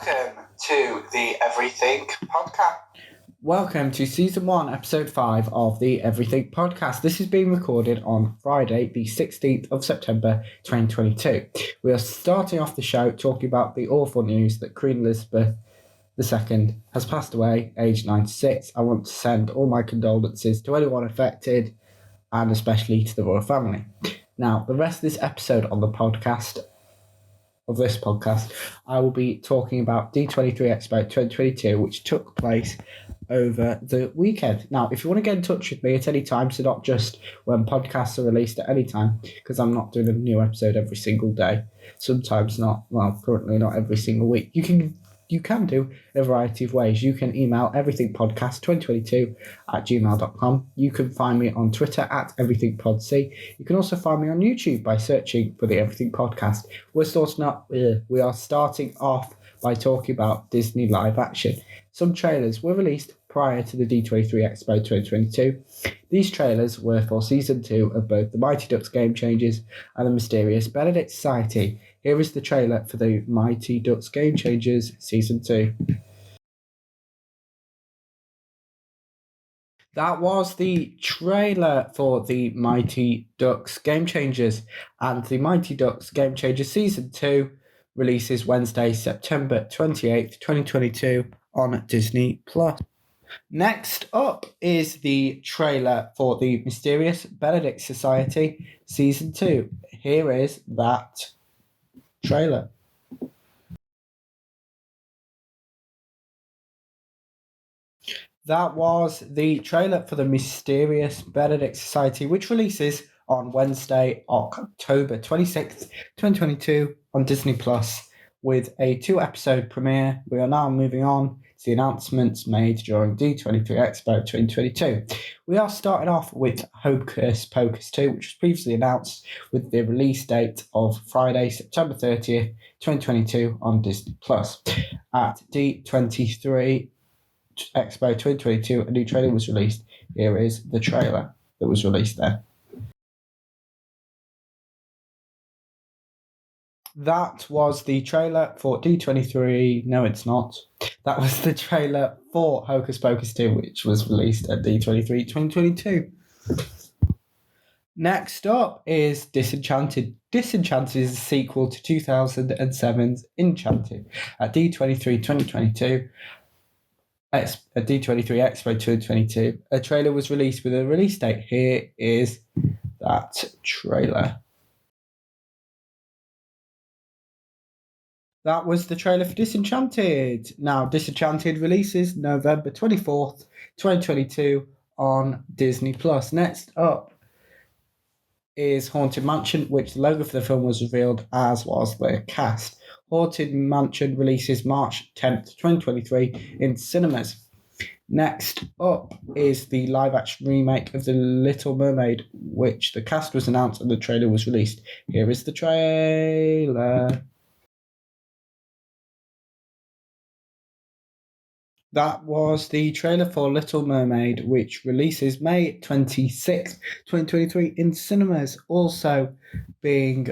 Welcome to the Everything Podcast. Welcome to Season 1, Episode 5 of the Everything Podcast. This is being recorded on Friday, the 16th of September, 2022. We are starting off the show talking about the awful news that Queen Elizabeth II has passed away, aged 96. I want to send all my condolences to anyone affected, and especially to the royal family. Now, the rest of this episode on the podcast, I will be talking about D23 Expo 2022, which took place over the weekend. Now, if you want to get in touch with me at any time, so not just when podcasts are released at any time, because I'm not doing a new episode every single day, sometimes not, currently not every single week, you can do a variety of ways. You can email everythingpodcast2022@gmail.com. You can find me on Twitter at everythingpodc. You can also find me on YouTube by searching for the Everything Podcast. We are starting off by talking about Disney live action. Some trailers were released prior to the D23 Expo 2022. These trailers were for Season 2 of both The Mighty Ducks Game Changers and The Mysterious Benedict Society. Here is the trailer for The Mighty Ducks Game Changers Season 2. That was the trailer for The Mighty Ducks Game Changers, and The Mighty Ducks Game Changers Season 2 releases Wednesday, September 28th, 2022 on Disney+. Next up is the trailer for The Mysterious Benedict Society Season 2. Here is that trailer. That was the trailer for The Mysterious Benedict Society, which releases on Wednesday, October 26th, 2022 on Disney+, with a 2-episode premiere. We are now moving on to the announcements made during D23 Expo 2022. We are starting off with Hocus Pocus 2, which was previously announced with the release date of Friday, September 30th, 2022 on Disney+. At D23 Expo 2022, a new trailer was released. Here is the trailer that was released there. That was the trailer for D23. No, it's not. That was the trailer for Hocus Pocus 2, which was released at D23 2022. Next up is Disenchanted. Disenchanted is a sequel to 2007's Enchanted. At D23 2022, at D23 Expo 2022, a trailer was released with a release date. Here is that trailer. That was the trailer for Disenchanted. Now, Disenchanted releases November 24th, 2022 on Disney+. Next up is Haunted Mansion, which the logo for the film was revealed, as was the cast. Haunted Mansion releases March 10th, 2023 in cinemas. Next up is the live-action remake of The Little Mermaid, which the cast was announced and the trailer was released. Here is the trailer. That was the trailer for Little Mermaid, which releases May 26th, 2023 in cinemas. Also being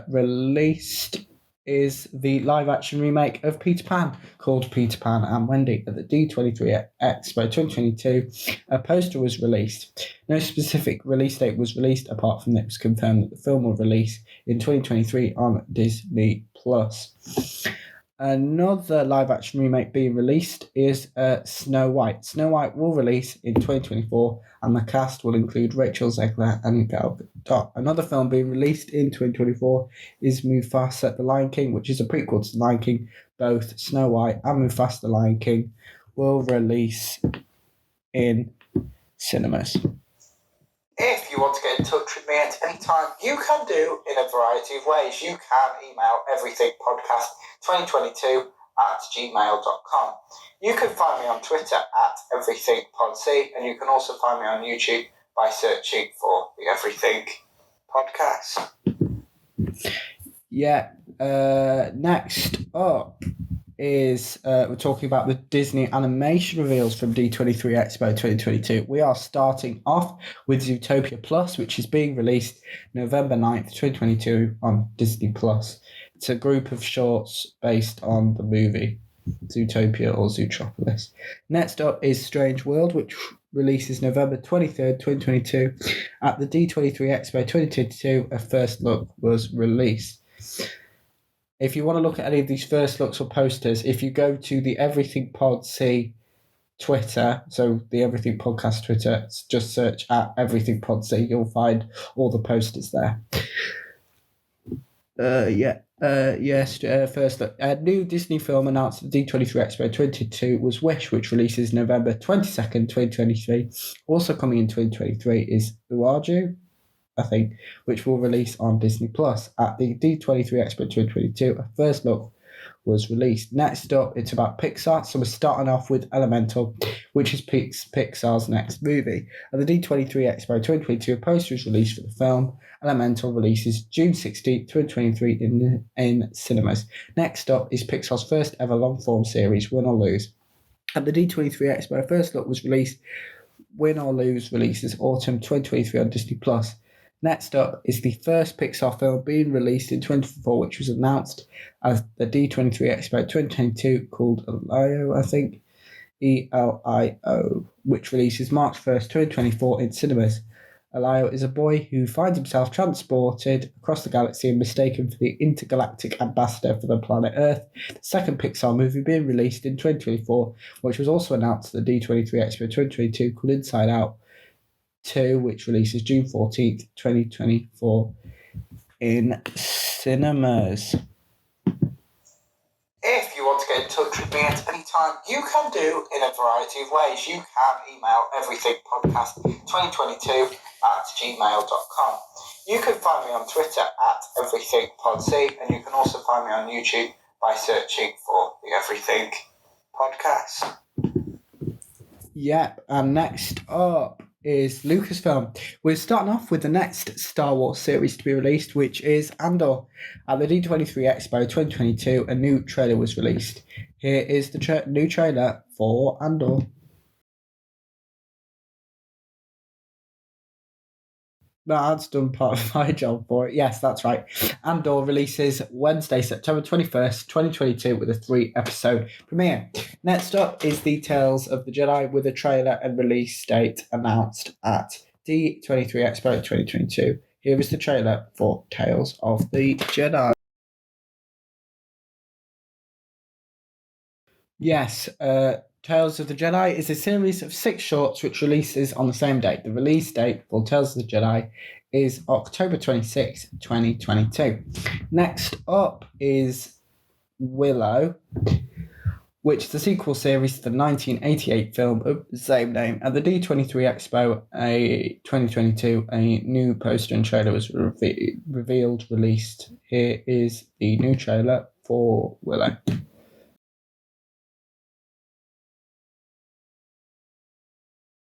released is the live-action remake of Peter Pan, called Peter Pan and Wendy. At the D23 Expo 2022, a poster was released. No specific release date was released, apart from that it was confirmed that the film will release in 2023 on Disney+. Another live-action remake being released is Snow White. Snow White will release in 2024, and the cast will include Rachel Zegler and Gal Gadot. Another film being released in 2024 is Mufasa the Lion King, which is a prequel to The Lion King. Both Snow White and Mufasa the Lion King will release in cinemas. If you want to get in touch with me at any time, you can do in a variety of ways. You can email everythingpodcast2022@gmail.com. You can find me on Twitter at everythingpodc, and you can also find me on YouTube by searching for the Everything Podcast. Next up is we're talking about the Disney animation reveals from D23 Expo 2022. We are starting off with Zootopia Plus, which is being released November 9th, 2022 on Disney Plus. It's a group of shorts based on the movie. Zootopia or Zootropolis. Next up is Strange World, which releases November 23rd, 2022. At the D23 Expo 2022, a first look was released. If you want to look at any of these first looks or posters, if you go to the Everything Pod C Twitter, so the Everything Podcast Twitter, just search at Everything Pod C, you'll find all the posters there. First look. A new Disney film announced at the D23 Expo 2022 was Wish, which releases November 22nd, 2023. Also coming in 2023 is Uaju, I think, which will release on Disney Plus. At the D23 Expo 2022, a first look was released. Next up, it's about Pixar. So we're starting off with Elemental, which is Pixar's next movie. At the D23 Expo 2022, a poster was released for the film. Elemental releases June 16, 2023 in cinemas. Next up is Pixar's first ever long-form series, Win or Lose. At the D23 Expo, a first look was released. Win or Lose releases autumn 2023 on Disney Plus. Next up is the first Pixar film being released in 2024, which was announced at the D23 Expo 2022 called Elio, I think, Elio, which releases March 1st, 2024 in cinemas. Elio is a boy who finds himself transported across the galaxy and mistaken for the intergalactic ambassador for the planet Earth. The second Pixar movie being released in 2024, which was also announced at the D23 Expo 2022 called Inside Out 2, which releases June 14th, 2024 in cinemas. If you want to get in touch with me at any time, you can do in a variety of ways. You can email everythingpodcast2022@gmail.com. You can find me on Twitter at everythingpodc, and you can also find me on YouTube by searching for the Everything Podcast. Yep, and next up is Lucasfilm. We're starting off with the next Star Wars series to be released, which is Andor. At the D23 Expo 2022, a new trailer was released. Here is the new trailer for Andor. That's done part of my job for it. Yes, that's right. Andor releases Wednesday, September 21st, 2022 with a 3-episode premiere. Next up is the Tales of the Jedi with a trailer and release date announced at D23 Expo 2022. Here is the trailer for Tales of the Jedi. Yes, Tales of the Jedi is a series of 6 shorts which releases on the same date. The release date for Tales of the Jedi is October 26, 2022. Next up is Willow, which is the sequel series to the 1988 film of the same name. At the D23 Expo 2022, a new poster and trailer was released. Here is the new trailer for Willow.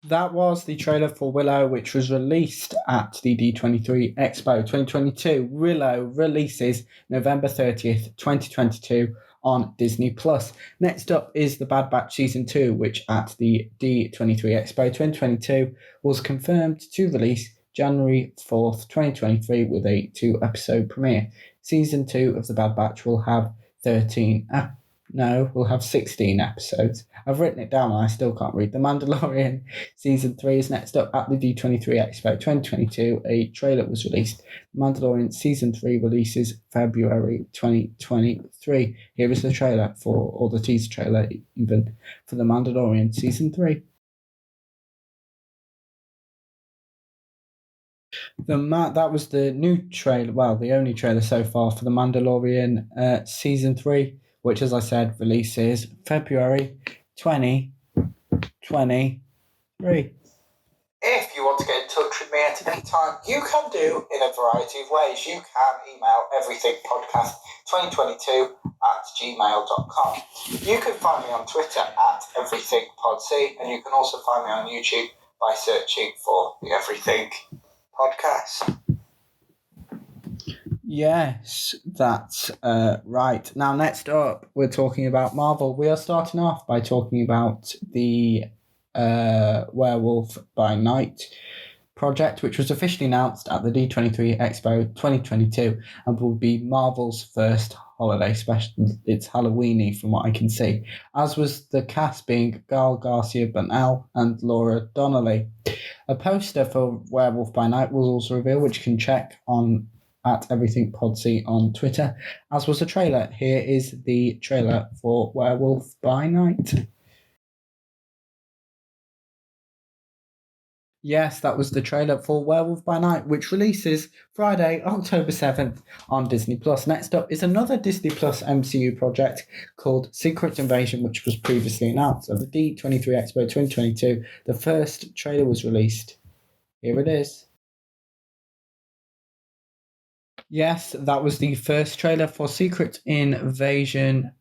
That was the trailer for Willow, which was released at the D23 Expo 2022. Willow releases November 30th, 2022 on Disney Plus. Next up is The Bad Batch Season 2, which at the D23 Expo 2022 was confirmed to release January 4th, 2023 with a 2-episode premiere. Season 2 of The Bad Batch will have 16 episodes. I've written it down and I still can't read. The Mandalorian Season 3 is next up at the D23 Expo 2022. A trailer was released. The Mandalorian Season 3 releases February 2023. Here is the trailer or the teaser trailer even, for The Mandalorian Season 3. That was the new trailer, well, the only trailer so far for The Mandalorian Season 3, which, as I said, releases February 2023. If you want to get in touch with me at any time, you can do in a variety of ways. You can email everythingpodcast2022@gmail.com. You can find me on Twitter at everythingpodc, and you can also find me on YouTube by searching for the Everything Podcast. Yes, that's right. Now, next up, we're talking about Marvel. We are starting off by talking about the Werewolf by Night project, which was officially announced at the D23 Expo 2022 and will be Marvel's first holiday special. It's Halloweeny from what I can see, as was the cast being Gail Garcia Bernal and Laura Donnelly. A poster for Werewolf by Night was also revealed, which you can check on at Everything Podsy on Twitter, as was the trailer. Here is the trailer for Werewolf by Night. Yes, that was the trailer for Werewolf by Night, which releases Friday, October 7th on Disney Plus. Next up is another Disney Plus MCU project called Secret Invasion, which was previously announced at the D23 Expo 2022. The first trailer was released. Here it is. Yes, that was the first trailer for Secret Invasion,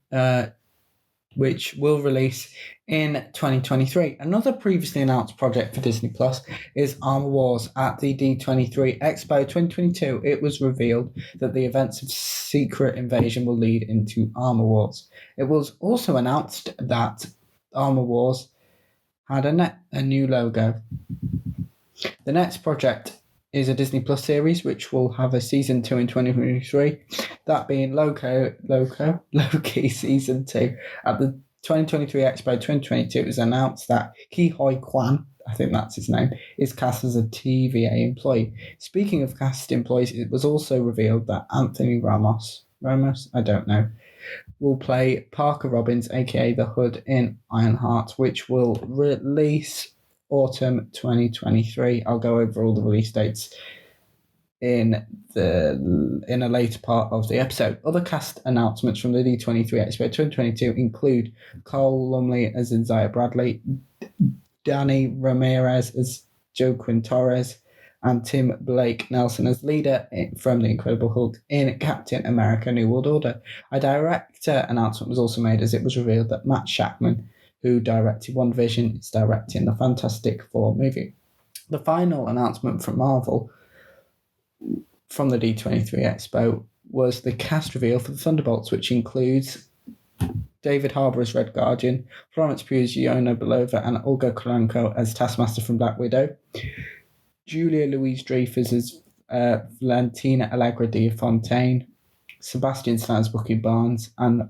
which will release in 2023. Another previously announced project for Disney Plus is Armor Wars. At the D23 Expo 2022, it was revealed that the events of Secret Invasion will lead into Armor Wars. It was also announced that Armor Wars had a new logo. The next project is a Disney Plus series, which will have a season 2 in 2023. That being Loki season 2. At the 2023 Expo 2022, it was announced that Ke Huy Quan, I think that's his name, is cast as a TVA employee. Speaking of cast employees, it was also revealed that Anthony Ramos, I don't know, will play Parker Robbins, aka the Hood in Ironheart, which will release autumn 2023. I'll go over all the release dates in a later part of the episode. Other cast announcements from the D23 Expo 2022 include Cole Lumley as Isaiah Bradley, Danny Ramirez as Joaquin Torres, and Tim Blake Nelson as leader from The Incredible Hulk in Captain America New World Order. A director announcement was also made as it was revealed that Matt Shackman, who directed WandaVision, is directing the Fantastic Four movie. The final announcement from Marvel from the D23 Expo was the cast reveal for the Thunderbolts, which includes David Harbour as Red Guardian, Florence Pugh as Yona Belova, and Olga Kurylenko as Taskmaster from Black Widow. Julia Louis-Dreyfus as Valentina Allegra de Fontaine, Sebastian Stan as Bucky Barnes, and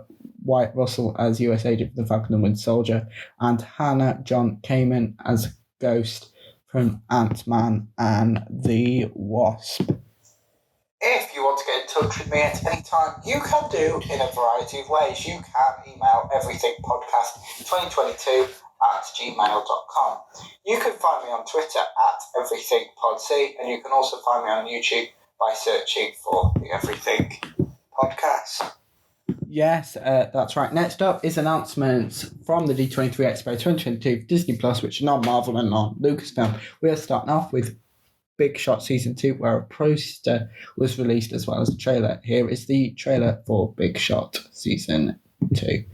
Wyatt Russell as US Agent for the Falcon and Winter Soldier, and Hannah John Kamen as Ghost from Ant-Man and the Wasp. If you want to get in touch with me at any time, you can do in a variety of ways. You can email everythingpodcast2022@gmail.com. You can find me on Twitter at everythingpodsy, and you can also find me on YouTube by searching for the Everything Podcast. Yes, that's right. Next up is announcements from the D23 Expo 2022 Disney Plus, which are non-Marvel and non-Lucasfilm. We are starting off with Big Shot Season 2, where a poster was released as well as a trailer. Here is the trailer for Big Shot Season 2.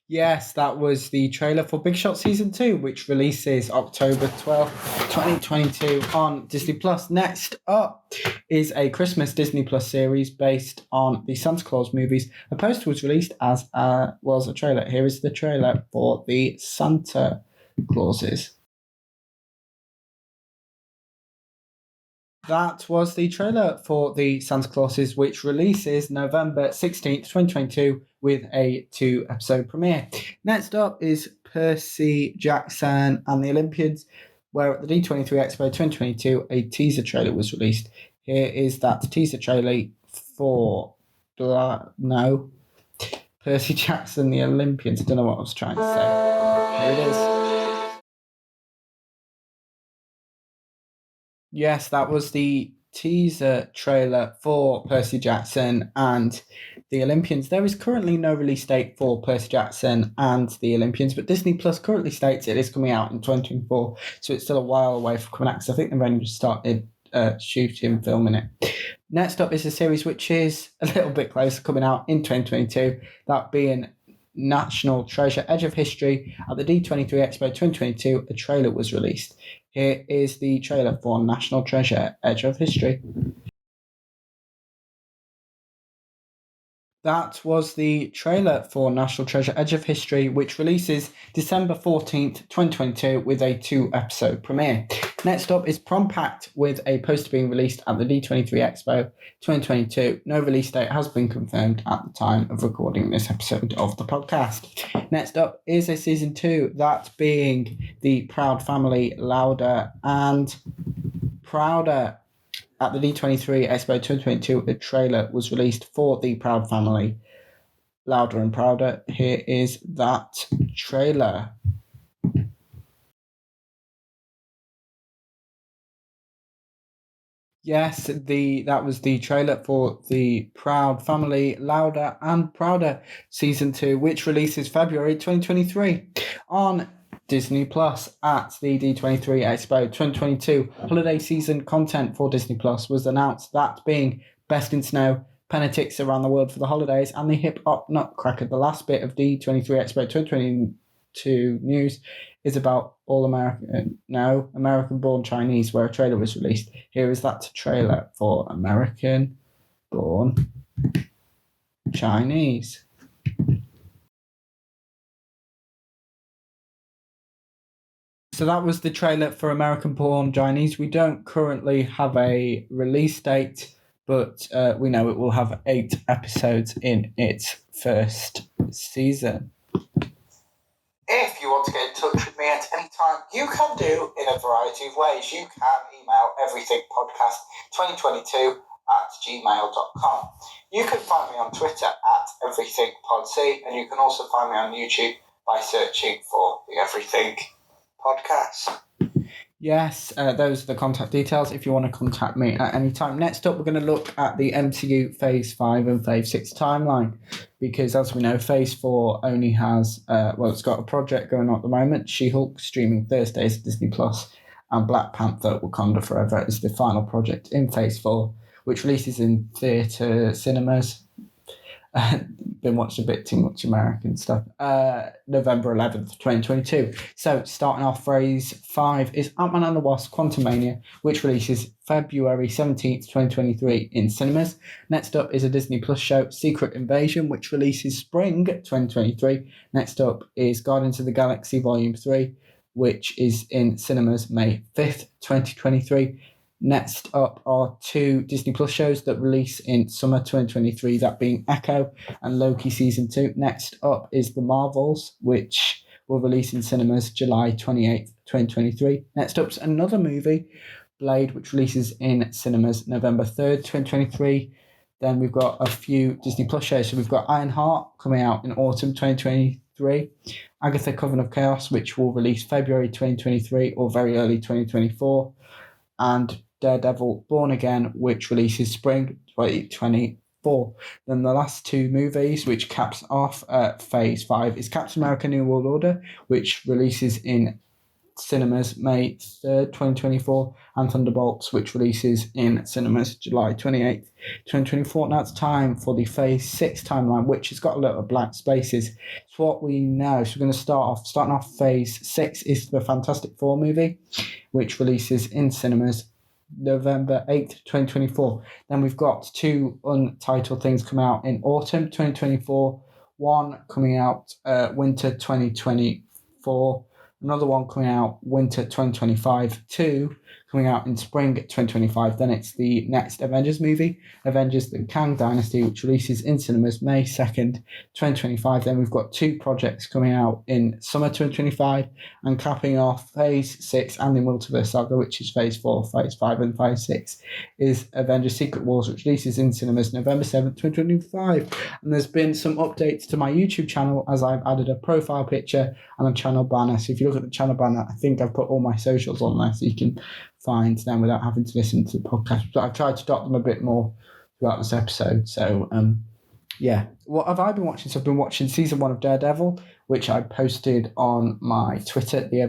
Yes, that was the trailer for Big Shot Season 2, which releases October 12th, 2022 on Disney Plus. Next up is a Christmas Disney Plus series based on the Santa Claus movies. A poster was released as a trailer. Here is the trailer for the Santa Clauses. That was the trailer for the Santa Clauses, which releases November 16th, 2022, with a 2-episode premiere. Next up is Percy Jackson and the Olympians, where at the D23 Expo 2022, a teaser trailer was released. Here is that teaser trailer for Percy Jackson, the Olympians. I don't know what I was trying to say. Here it is. Yes, that was the teaser trailer for Percy Jackson and the Olympians. There is currently no release date for Percy Jackson and the Olympians, but Disney Plus currently states it is coming out in 2024, so it's still a while away from coming out, because I think they've only just started filming it. Next up is a series which is a little bit closer, coming out in 2022, that being National Treasure Edge of History. At the D23 Expo 2022, a trailer was released. Here is the trailer for National Treasure Edge of History. That was the trailer for National Treasure Edge of History, which releases December 14th, 2022, with a 2-episode premiere. Next up is Prom Pact, with a poster being released at the D23 Expo 2022. No release date has been confirmed at the time of recording this episode of the podcast. Next up is a season 2, that being The Proud Family, Louder and Prouder. At the D23 Expo 2022, a trailer was released for The Proud Family, Louder and Prouder. Here is that trailer. Yes, that was the trailer for The Proud Family, Louder and Prouder Season 2, which releases February 2023 on Disney Plus. At the D23 Expo 2022, holiday season content for Disney Plus was announced, that being Best in Snow, Penatics Around the World for the Holidays, and the Hip Hop Nutcracker. The last bit of D23 Expo 2022 news is about American Born Chinese, where a trailer was released. Here is that trailer for American Born Chinese. So that was the trailer for American Born Chinese. We don't currently have a release date, but we know it will have 8 episodes in its first season. If you want to get in touch with me at any time, you can do in a variety of ways. You can email everythingpodcast2022@gmail.com. You can find me on Twitter at everythingpodc, and you can also find me on YouTube by searching for the Everything Podcast. Yes, those are the contact details if you want to contact me at any time. Next up, we're going to look at the MCU Phase 5 and Phase 6 timeline, because as we know, Phase 4 only has, it's got a project going on at the moment, She-Hulk, streaming Thursdays at Disney+, and Black Panther Wakanda Forever is the final project in Phase 4, which releases in theatre cinemas. Been watching a bit too much American stuff. November 11th, 2022. So starting off, Phase 5 is Ant-Man and the Wasp: Quantumania, which releases February 17th, 2023 in cinemas. Next up is a Disney Plus show, Secret Invasion, which releases spring 2023. Next up is Guardians of the Galaxy Volume 3, which is in cinemas May 5th, 2023. Next up are 2 Disney Plus shows that release in summer 2023, that being Echo and Loki Season 2. Next up is The Marvels, which will release in cinemas July 28th, 2023. Next up's another movie, Blade, which releases in cinemas November 3rd, 2023. Then we've got a few Disney Plus shows. So we've got Ironheart coming out in autumn 2023. Agatha Coven of Chaos, which will release February 2023 or very early 2024. And Daredevil Born Again, which releases spring 2024. Then the last 2 movies, which caps off Phase 5, is Captain America New World Order, which releases in cinemas May 3rd, 2024, and Thunderbolts, which releases in cinemas July 28th, 2024. Now it's time for the Phase 6 timeline, which has got a lot of blank spaces. It's what we know. So we're going to starting off Phase 6 is the Fantastic Four movie, which releases in cinemas November 8th, 2024. Then we've got 2 untitled things come out in autumn 2024. One coming out winter 2024. Another one coming out winter 2025. 2 coming out in spring 2025. Then it's the next Avengers movie, Avengers the Kang Dynasty, which releases in cinemas May 2nd, 2025. Then we've got 2 projects coming out in summer 2025, and capping off Phase 6 and the Multiverse Saga, which is Phase 4, Phase 5 and Phase 6, is Avengers Secret Wars, which releases in cinemas November 7th, 2025. And there's been some updates to my YouTube channel, as I've added a profile picture and a channel banner. So if you look at the channel banner, I think I've put all my socials on there so you can find them without having to listen to the podcast. But I've tried to dot them a bit more throughout this episode. So yeah, what have I been watching? So I've been watching season 1 of Daredevil, which I posted on my Twitter, the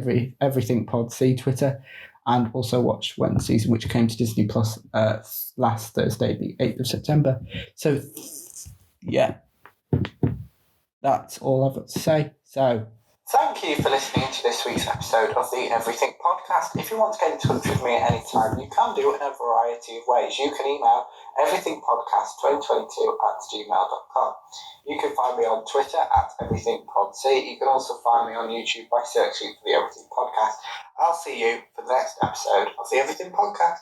Everything Pod C Twitter, and also watched When Season, which came to Disney Plus last Thursday, the 8th of September. So yeah, that's all I've got to say. So Thank you for listening to this week's episode of the Everything Podcast. If you want to get in touch with me at any time, you can do it in a variety of ways. You can email everythingpodcast2022@gmail.com. You can find me on Twitter at everythingpodc. You can also find me on YouTube by searching for the Everything Podcast. I'll see you for the next episode of the Everything Podcast.